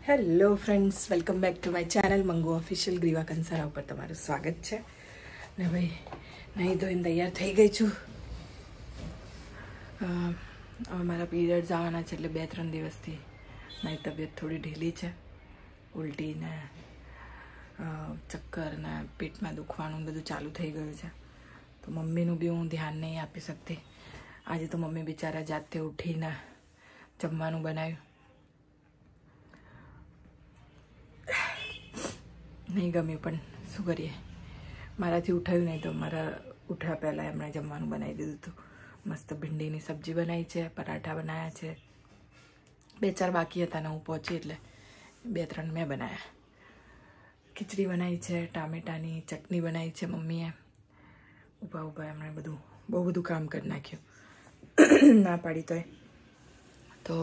Hello friends, welcome back to my channel Mangu official. Greeva Kansara ઉપર તમારું સ્વાગત છે. ને ભાઈ નહીં ધોઈને તૈયાર થઈ ગઈ છું. હવે મારા પીરિયડ્સ આવવાના છે એટલે 2-3 દિવસથી મારી તબિયત થોડી ઢીલી છે. ઉલટી ને ચક્કર ને પેટમાં દુખવાનું બધું ચાલુ થઈ ગયું છે. તો મમ્મીનું બી હું ધ્યાન નહીં આપી શકતી. આજે તો મમ્મી બિચારા જાતે ઉઠીને જમવાનું બનાવ્યું. નહીં ગમ્યું પણ શું કરીએ, મારાથી ઉઠાયું નહીં તો મારા ઉઠ્યા પહેલાં એમણે જમવાનું બનાવી દીધું હતું. મસ્ત ભીંડીની સબ્જી બનાવી છે, પરાઠા બનાવ્યા છે, 2-4 બાકી હતા ને હું પહોંચી એટલે 2-3 મેં બનાવ્યા. ખીચડી બનાવી છે, ટામેટાની ચટણી બનાવી છે મમ્મીએ. ઊભા એમણે બહુ બધું કામ કરી નાખ્યું. ના પાડી તોય તો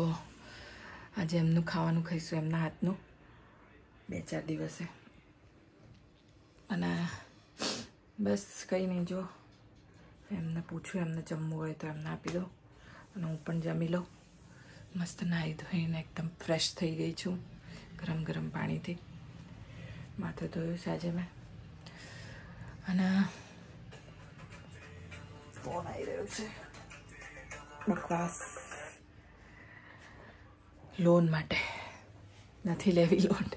આજે એમનું ખાવાનું ખાઈશું, એમના હાથનું 2-4 દિવસે. અને બસ કંઈ નહીં, જો એમને પૂછું એમને જમવું હોય તો એમને આપી દઉં અને હું પણ જમી લઉં. મસ્ત નાહી ધોઈને એકદમ ફ્રેશ થઈ ગઈ છું. ગરમ પાણીથી માથું ધોયું છે આજે મેં. અને ફોન આવી રહ્યો છે બકવાસ. લોન માટે નથી લેવી લોન.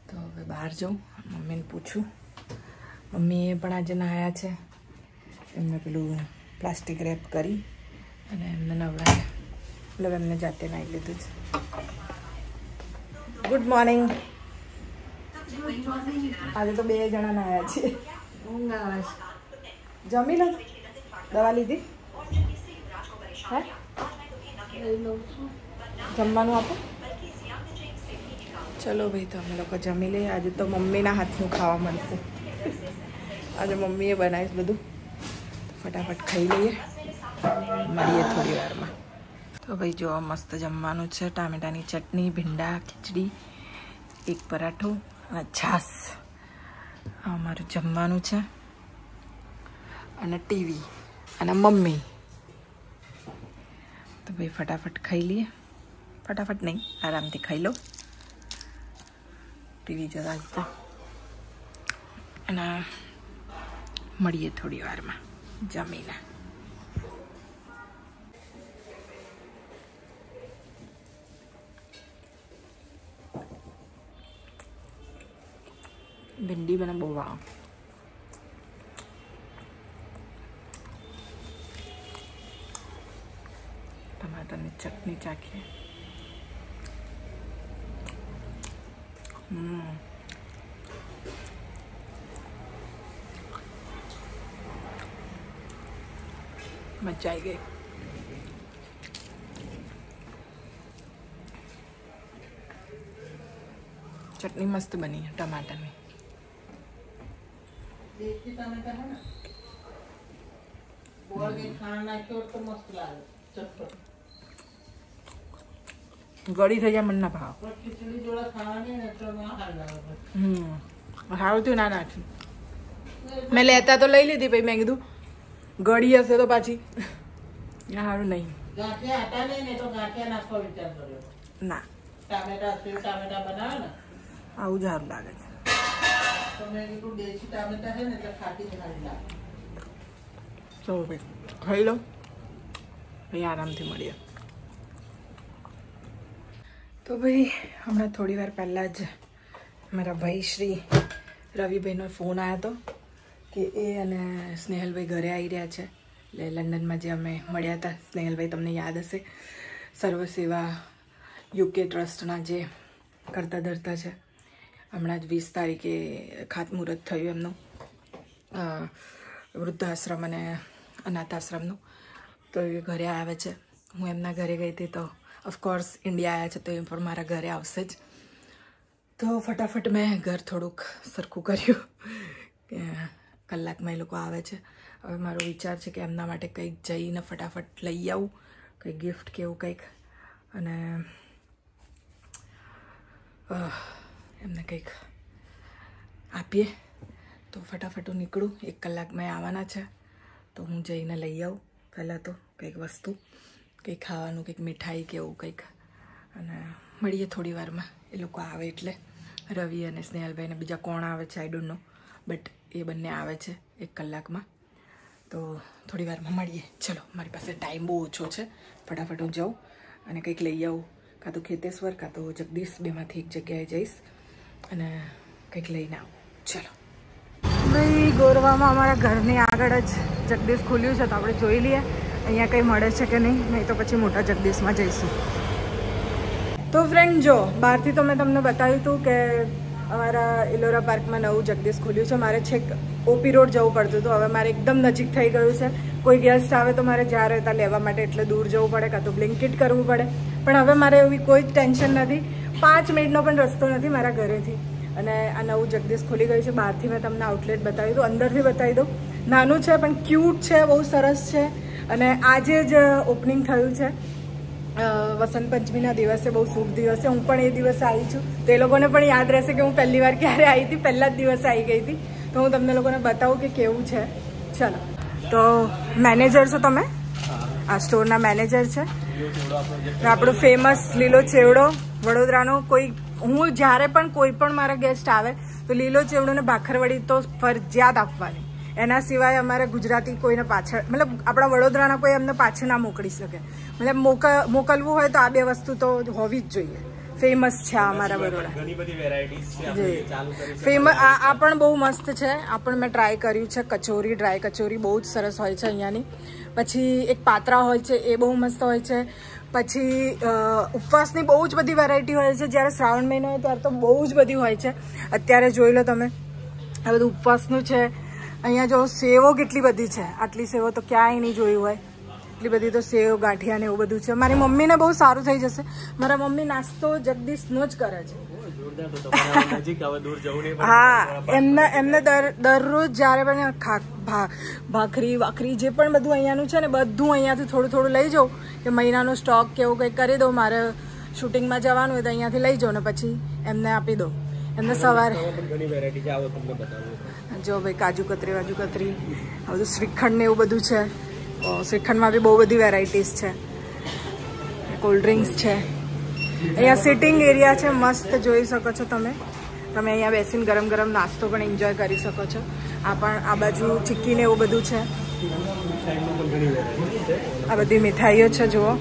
તો હવે બહાર જાઉં, મમ્મીને પૂછું. મમ્મીએ પણ આજે નહાયા છે. એમને પેલું પ્લાસ્ટિક રેપ કરી અને એમને નવડાવ્યા, મતલબ એમને જાતે નાહી લીધું છે. Good morning. આજે તો 2 જણા નહાયા છીએ. ઊંઘ આવે છે. જમી લો, દવા લીધી? હે જમવાનું આપો. ચલો ભાઈ, તો અમે લોકો જમી લઈએ. આજે તો મમ્મીના હાથનું ખાવા મળશે. આજે મમ્મીએ બનાવીશ બધું. ફટાફટ ખાઈ લઈએ, મળીએ થોડી વારમાં. તો ભાઈ જો મસ્ત જમવાનું છે. ટામેટાની ચટણી, ભીંડા, ખીચડી, 1 પરાઠો અને છાશ. અમારું જમવાનું છે. અને ટીવી અને મમ્મી. તો ભાઈ ફટાફટ ખાઈ લઈએ. ફટાફટ નહીં, આરામથી ખાઈ લો. ટીવી જોતા જતા અને મળીએ થોડી વારમાં જમીને. ભીંડી મને બહુ ભાવે. ટમાટરની ચટણી ચાખીએ. મજા આવી ગઈ. ચટણી મસ્ત બની ટમાટરની. ગળી થઈ જાય, મને ના ભાવ. સારું થયું ના નાખ્યું. મેં લેતા તો લઈ લીધી, પછી મેં કીધું ગળી હશે તો પાછી સારું નહીં. ના, આવું જ સારું લાગે છે. ચલો ભાઈ ખાઈ લો, ભાઈ આરામથી મળીએ. તો ભાઈ હમણાં થોડી વાર પહેલાં જ મારા ભાઈ શ્રી રવિભાઈનો ફોન આવ્યો હતો કે એ અને સ્નેહલભાઈ ઘરે આવી રહ્યા છે. એટલે લંડનમાં જે અમે મળ્યા હતા, સ્નેહલભાઈ તમને યાદ હશે, સર્વસેવા UK ટ્રસ્ટના જે કરતા ધરતા છે. હમણાં જ 20 તારીખે ખાતમુહૂર્ત થયું એમનું, વૃદ્ધાશ્રમ અને અનાથ આશ્રમનું. તો એ ઘરે આવે છે. હું એમના ઘરે ગઈ હતી તો ઓફકોર્સ ઇન્ડિયા આવ્યા છે તો એ પણ મારા ઘરે આવશે જ. તો ફટાફટ મેં ઘર થોડુંક સરખું કર્યું કે કલાકમાં એ લોકો આવે છે. હવે મારો વિચાર છે કે એમના માટે કંઈક જઈને ફટાફટ લઈ આવું, કંઈક ગિફ્ટ કે એવું કંઈક, અને એમને કંઈક આપીએ. તો ફટાફટ હું નીકળું. 1 કલાકમાં આવવાના છે તો હું જઈને લઈ આવું પહેલાં તો કંઈક વસ્તુ, કંઈક ખાવાનું, કંઈક મીઠાઈ કે એવું કંઈક. અને મળીએ થોડી વારમાં, એ લોકો આવે એટલે. રવિ અને સ્નેહલભાઈ ને બીજા કોણ આવે છે આઈ ડોન્ટ નો, બટ એ બંને આવે છે 1 કલાકમાં, તો થોડી વારમાં મળીએ. ચલો, મારી પાસે ટાઈમ બહુ ઓછો છે, ફટાફટ હું જાઉં અને કંઈક લઈ આવું, કાં તો ખેતેશ્વર કાં તો જગદીશ, બેમાંથી એક જગ્યાએ જઈશ અને કંઈક લઈને આવું. ચલો ભાઈ, ગોરવામાં અમારા ઘરની આગળ જ જગદીશ ખુલ્યું છે, તો આપણે જોઈ લઈએ અહીંયા કંઈ મળે છે કે નહીં તો પછી મોટા જગદીશમાં જઈશું. તો ફ્રેન્ડ જો, બહારથી તો મેં તમને બતાવ્યું હતું કે અમારા ઇલોરા પાર્કમાં નવું જગદીશ ખુલ્યું છે. મારે છેક ઓપી રોડ જવું પડતું હતું, હવે મારે એકદમ નજીક થઈ ગયું છે. કોઈ ગેસ્ટ આવે તો મારે જ્યાં રહેતા લેવા માટે એટલે દૂર જવું પડે, કાં તો બ્લિંકિટ કરવું પડે. પણ હવે મારે એવી કોઈ જ ટેન્શન નથી, 5 મિનિટનો પણ રસ્તો નથી મારા ઘરેથી. અને આ નવું જગદીશ ખુલી ગયું છે. બહારથી મેં તમને આઉટલેટ બતાવી દઉં, અંદરથી બતાવી દઉં. નાનું છે પણ ક્યુટ છે, બહુ સરસ છે. અને આજે જ ઓપનિંગ થયું છે, વસંત પંચમીના દિવસે, બહુ શુભ દિવસે. હું પણ એ દિવસે આવી છું, તો એ લોકોને પણ યાદ રહેશે કે હું પહેલી વાર ક્યારે આવી હતી. પહેલા જ દિવસે આવી ગઈ હતી, તો હું તમને લોકોને બતાવું કે કેવું છે. ચલો, તો મેનેજર છો તમે? આ સ્ટોરના મેનેજર છે. આપણો ફેમસ લીલો ચેવડો વડોદરાનો. હું જ્યારે પણ કોઈ પણ મારા ગેસ્ટ આવે તો લીલો ચેવડો ને ભાખરવડી તો ફરજિયાત આપવાની. એના સિવાય અમારે ગુજરાતી કોઈને પાછળ, મતલબ આપણા વડોદરાના કોઈ અમને પાછળ ના મોકલી શકે. મતલબ મોકલવું હોય તો આ 2 વસ્તુ તો હોવી જ જોઈએ. ફેમસ છે અમારા બરોડા. ઘણી બધી વેરાયટીઝ છે, ફેમસ. આ પણ બહુ મસ્ત છે, આ પણ મેં ટ્રાય કર્યું છે. કચોરી, ડ્રાય કચોરી બહુ જ સરસ હોય છે અહીંયાની. પછી એક પાત્રા હોય છે, એ બહુ મસ્ત હોય છે. પછી ઉપવાસની બહુ જ બધી વેરાયટી હોય છે. જ્યારે શ્રાવણ મહિનો હોય ત્યારે તો બહુ જ બધી હોય છે. અત્યારે જોઈ લો તમે, આ બધું ઉપવાસનું છે. અહીંયા જો સેવો કેટલી બધી છે, આટલી સેવો તો ક્યાંય નહીં જોયું હોય. એટલી બધી તો સેવ, ગાંઠિયા ને એવું બધું છે. મારી મમ્મીને બહુ સારું થઈ જશે. મારા મમ્મી નાસ્તો જગદીશનો જ કરે છે. હા, એમને દરરોજ જ્યારે પણ ભાખરી વાખરી જે પણ બધું અહીંયાનું છે ને, બધું અહીંયાથી થોડું થોડું લઈ જાઉં કે મહિનાનો સ્ટોક કે એવું કંઈક કરી દઉં. મારે શૂટિંગમાં જવાનું હોય તો અહીંયાથી લઈ જાઉં ને પછી એમને આપી દઉં. એમને સવારે જો ભાઈ કાજુ કતરી આ બધું શ્રીખંડ ને એવું બધું છે. શ્રીખંડમાં બી બહુ બધી વેરાયટીઝ છે. કોલ્ડ ડ્રિંક્સ છે. અહીંયા સિટિંગ એરિયા છે, મસ્ત જોઈ શકો છો તમે. તમે અહીંયા બેસીને ગરમ ગરમ નાસ્તો પણ એન્જોય કરી શકો છો. આ બાજુ ચીક્કી ને એવું બધું છે. આ બધી મીઠાઈઓ છે, જુઓ.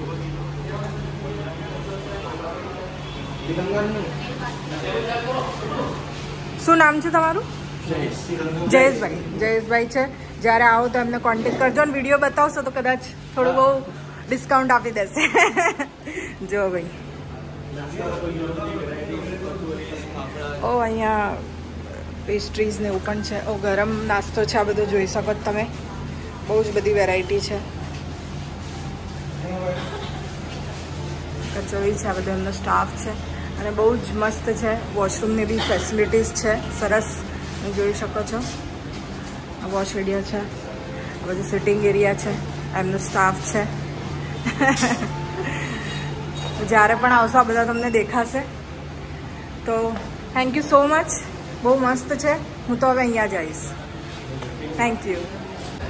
શું નામ છે તમારું? જયેશભાઈ છે. જ્યારે આવો તો એમને કોન્ટેક્ટ કરજો અને વિડીયો બતાવશો તો કદાચ થોડું બહુ ડિસ્કાઉન્ટ આપી દેશે. જો ભાઈ, ઓ અહીંયા પેસ્ટ્રીઝ ને એવું પણ છે. ઓ ગરમ નાસ્તો છે, આ બધો જોઈ શકો તમે. બહુ જ બધી વેરાયટી છે. કચોરી છે, આ બધો એમનો સ્ટાફ છે અને બહુ જ મસ્ત છે. વોશરૂમની બી ફેસિલિટીઝ છે, સરસ જોઈ શકો છો. આ વોશ એરિયા છે, આ બધું સિટિંગ એરિયા છે, એમનો સ્ટાફ છે. જ્યારે પણ આવશો આ બધા તમને દેખાશે. તો થેન્ક યુ સો મચ, બહુ મસ્ત છે. હું તો હવે અહીંયા જઈશ. Thank you.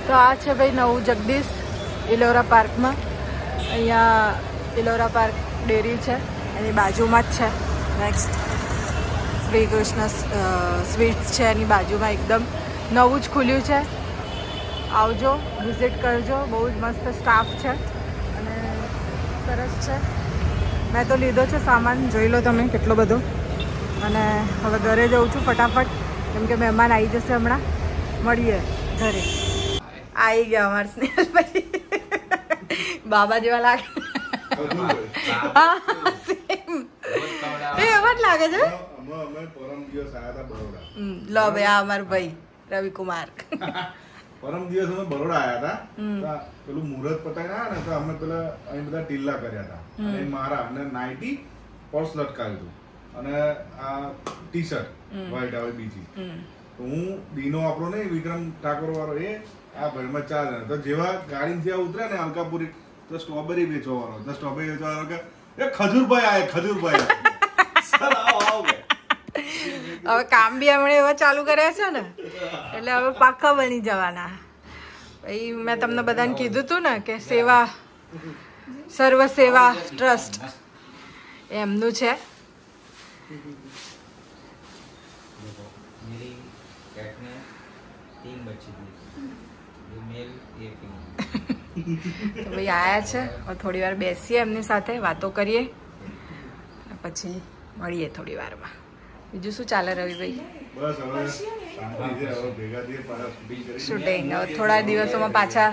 તો આ છે ભાઈ નવું જગદીશ ઇલોરા પાર્કમાં. અહીંયા ઇલોરા પાર્ક ડેરી છે, એની બાજુમાં જ છે. નેક્સ્ટ શ્રી કૃષ્ણ સ્વીટ્સ છે એની બાજુમાં, એકદમ નવું જ ખુલ્યું છે. આવજો, વિઝિટ કરજો. બહુ જ મસ્ત સ્ટાફ છે અને સરસ છે. મેં તો લીધો છે સામાન, જોઈ લો તમે કેટલો બધો. અને હવે ઘરે જઉં છું ફટાફટ, કેમ કે મહેમાન આવી જશે હમણાં. મળીએ ઘરે. આવી ગયા અમારા સ્નેહલભાઈ. બાબા જેવા લાગે. એવા જ લાગે છે. લો ભાઈ, આ અમારો ભાઈ રવિકુમાર. પરમ દિવસ અમે બરોડા આવ્યા હતા. પેલું મુહૂર્ત પતાવી આવ્યા ને, તો અમે પેલા અહીં બધા ટીલ્લા કર્યા હતા. અને મારા અને નાઇટી પર્સ લટકાવ્યું હતું અને આ ટી શર્ટ વ્હાઈટ આવે બીજી. તો હું દીનો આપણો નહીં, વિક્રમ ઠાકોર વાળો, એ આ ભાઈમાં 4 જણા. તો જેવા ગાડીથી આ ઉતરે ને અલકાપુરી, તો સ્ટ્રોબેરી વેચવાનો. તો સ્ટ્રોબેરી વેચવાનો કે એ ખજૂરભાઈ આવે, ખજૂરભાઈ હવે કામ બી હમણાં એવા ચાલુ કર્યા છે ને, એટલે હવે પાક્કા બની જવાના. ભાઈ મેં તમને બધાને કીધું હતું ને કે સેવા, સર્વ સેવા ટ્રસ્ટ, એમનું છે. मेरी कैट ने 3 बच्चे दिए, ये मेल ये फीमेल. તો ભાઈ આયા છે. હવે થોડી વાર બેસીએ એમની સાથે, વાતો કરીએ, પછી મળીએ થોડી વારમાં. બીજું શું ચાલે રવિભાઈ? બસ હવે શાંતિ છે. હવે ભેગા થઈએ પાછા શૂટિંગ કરી. શૂટિંગ હવે થોડા દિવસોમાં પાછા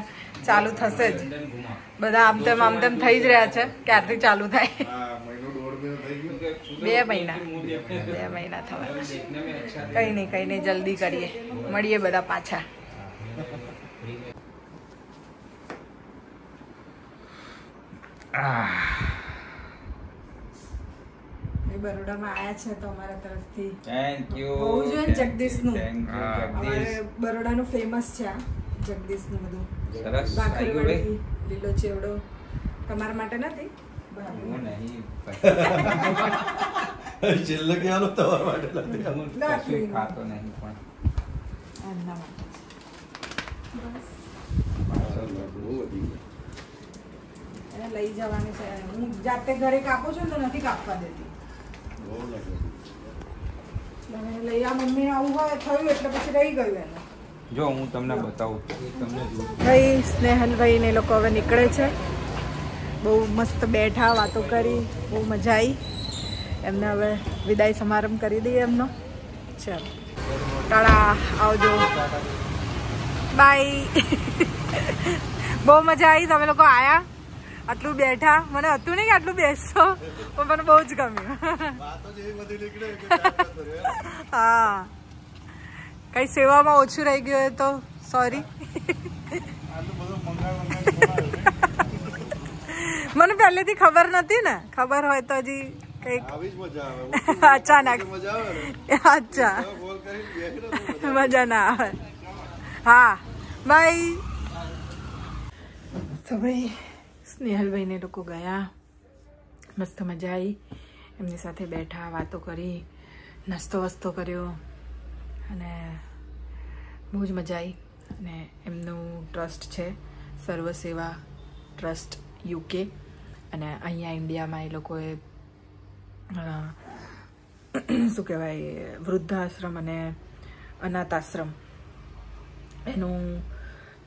ચાલુ થશે જ. બધા આમ તેમ થઈ જ રહ્યા છે. ક્યારથી ચાલુ થાય? હા, મહિનો 1.5 મહિનો થઈ ગયો. 2 મહિના 2 મહિના થવા. કઈ નહીં જલ્દી કરીએ, મળીએ બધા પાછા. બરોડામાં આયા છે તો અમારા તરફથી થેન્ક યુ. બહુ જોઈએ ને જગદીશનું. થેન્ક યુ અમારે જગદીશ. બરોડાનું ફેમસ છે આ જગદીશનું બધું. સરસ. ભાખરવડી, લીલો ચેવડો તમારા માટે નથી. હું નહીં છેલ્લે કહેવાનું તમારા માટે નથી. હું કશું ખાતો નહીં પણ એમના માટે છે. બસ બહુ વધી ગયું. એને લઈ જવાની છે. હું જાતે ઘરે કાપું છું તો નથી કાપવા દેતી. બહુ લાગે. એટલે લઈ આ મમ્મી આવું હોય થયું એટલે પછી રહી ગયું એને. જો હું તમને બતાવું તમને ભાઈ સ્નેહલભાઈ ને લોકો હવે નીકળે છે. બહુ મસ્ત બેઠા, વાતો કરી, બહુ મજા આવી. એમને હવે વિદાય સમારંભ કરી દઈએ એમનો. ચાલો ટાળા, આવજો, બાય. બહુ મજા આવી. તમે લોકો આયા, આટલું બેઠા. મને હતું નહીં કે આટલું બેસશો, પણ મને બહુ જ ગમ્યું. વાતો જ એવી બધી નીકળે કે ટાઈમ જતો રહ્યો. હા, કઈ સેવામાં ઓછું રહી ગયું હોય તો સોરી. આટલું બધું મંગાવ્યું. મને પહેલેથી ખબર નથી ને. ખબર હોય તો હજી કઈક આવી જ મજા આવે. અચાનક. મજા આવે ને. અચ્છા, કોલ કરી બેસી રહો. મજા ના આવે. હા, બાય. તો ભાઈ સ્નેહલભાઈ ને લોકો ગયા. મસ્ત મજા આવી. એમની સાથે બેઠા, વાતો કરી, નાસ્તો વસ્તો કર્યો અને બહુ જ મજા આવી. અને એમનું ટ્રસ્ટ છે સર્વ સેવા ટ્રસ્ટ UK, અને અહીંયા ઇન્ડિયામાં એ લોકોએ શું કહેવાય વૃદ્ધાશ્રમ અને અનાથ આશ્રમ એનું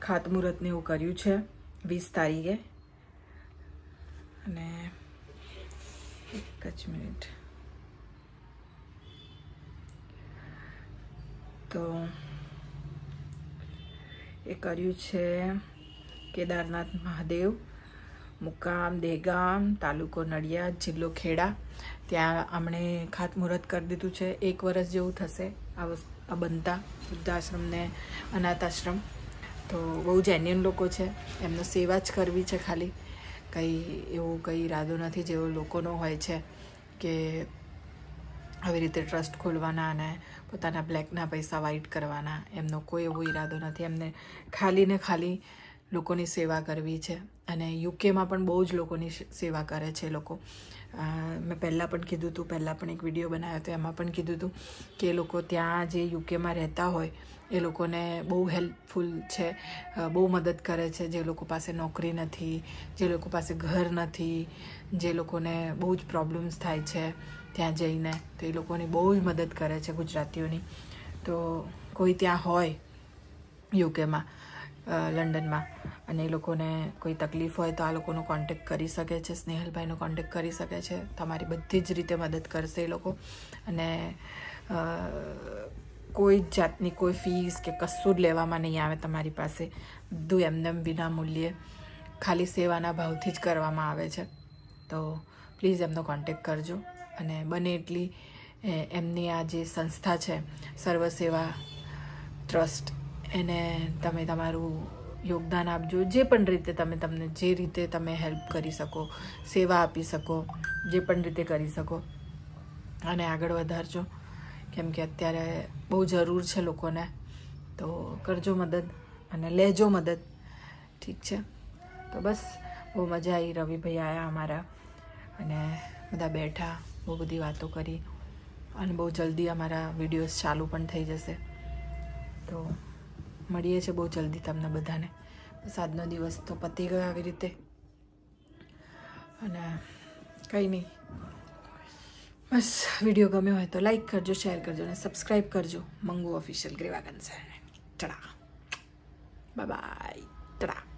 ખાતમુહૂર્તને એવું કર્યું છે 20 તારીખે. અને એક જ મિનિટ. તો એ કર્યું છે કેદારનાથ મહાદેવ, મુકામ દેગામ, તાલુકો નડિયાદ, જિલ્લો ખેડા. ત્યાં અમણે ખાતમુહૂર્ત કરી દીધું છે. 1 વર્ષ જેવું થશે આ બનતા વૃદ્ધાશ્રમને અનાથ આશ્રમ. તો બહુ જેન્યુન લોકો છે. એમને સેવા જ કરવી છે ખાલી. કંઈ એવો કંઈ ઈરાદો નથી જેવો લોકોનો હોય છે કે આવી રીતે ટ્રસ્ટ ખોલવાના અને પોતાના બ્લેકના પૈસા વાઇટ કરવાના. એમનો કોઈ એવો ઈરાદો નથી. એમને ખાલી ને ખાલી લોકોની સેવા કરવી છે. અને યુકેમાં પણ બહુ જ લોકોની સેવા કરે છે લોકો. મેં પહેલાં પણ કીધું હતું, પહેલાં પણ એક વિડીયો બનાવ્યો હતો, એમાં પણ કીધું હતું કે એ લોકો ત્યાં જે યુકેમાં રહેતા હોય એ લોકોને બહુ હેલ્પફુલ છે, બહુ મદદ કરે છે. જે લોકો પાસે નોકરી નથી, જે લોકો પાસે ઘર નથી, જે લોકોને બહુ જ પ્રોબ્લેમ્સ થાય છે ત્યાં જઈને, તો એ લોકોની બહુ જ મદદ કરે છે ગુજરાતીઓની. તો કોઈ ત્યાં હોય યુકેમાં, લંડનમાં, અને એ લોકોને કોઈ તકલીફ હોય તો આ લોકોનો કોન્ટેક્ટ કરી શકે છે. સ્નેહલભાઈનો કોન્ટેક્ટ કરી શકે છે. તમારી બધી જ રીતે મદદ કરશે એ લોકો. અને કોઈ જાતની કોઈ ફીસ કે કશું જ લેવામાં નહીં આવે તમારી પાસે. બધું એમને વિના મૂલ્યે ખાલી સેવાના ભાવથી જ કરવામાં આવે છે. તો પ્લીઝ એમનો કોન્ટેક્ટ કરજો. અને બને એટલી એમની આ જે સંસ્થા છે સર્વ સેવા ટ્રસ્ટ, એને તમે તમારું યોગદાન આપજો. જે પણ રીતે તમને જે રીતે તમે હેલ્પ કરી શકો, સેવા આપી શકો, જે પણ રીતે કરી શકો, અને આગળ વધારજો. કેમ કે અત્યારે બહુ જરૂર છે લોકોને. તો કરજો મદદ અને લેજો મદદ. ઠીક છે? તો બસ બહુ મજા આવી. રવિભાઈ આવ્યા અમારા અને બધા બેઠા, બહુ બધી વાતો કરી, અને બહુ જલ્દી અમારા વિડીયોઝ ચાલુ પણ થઈ જશે. તો મળીએ છીએ બહુ જલ્દી તમને બધાને. બસ આજનો દિવસ તો પતી ગયો આવી રીતે. અને કંઈ નહીં, બસ વિડીયો ગમ્યો હોય તો લાઈક કરજો, શેર કરજો અને સબસ્ક્રાઈબ કરજો મંગુ ઓફિશિયલ ગ્રેવાગન છે. ટડા બાય બાય. ટડા.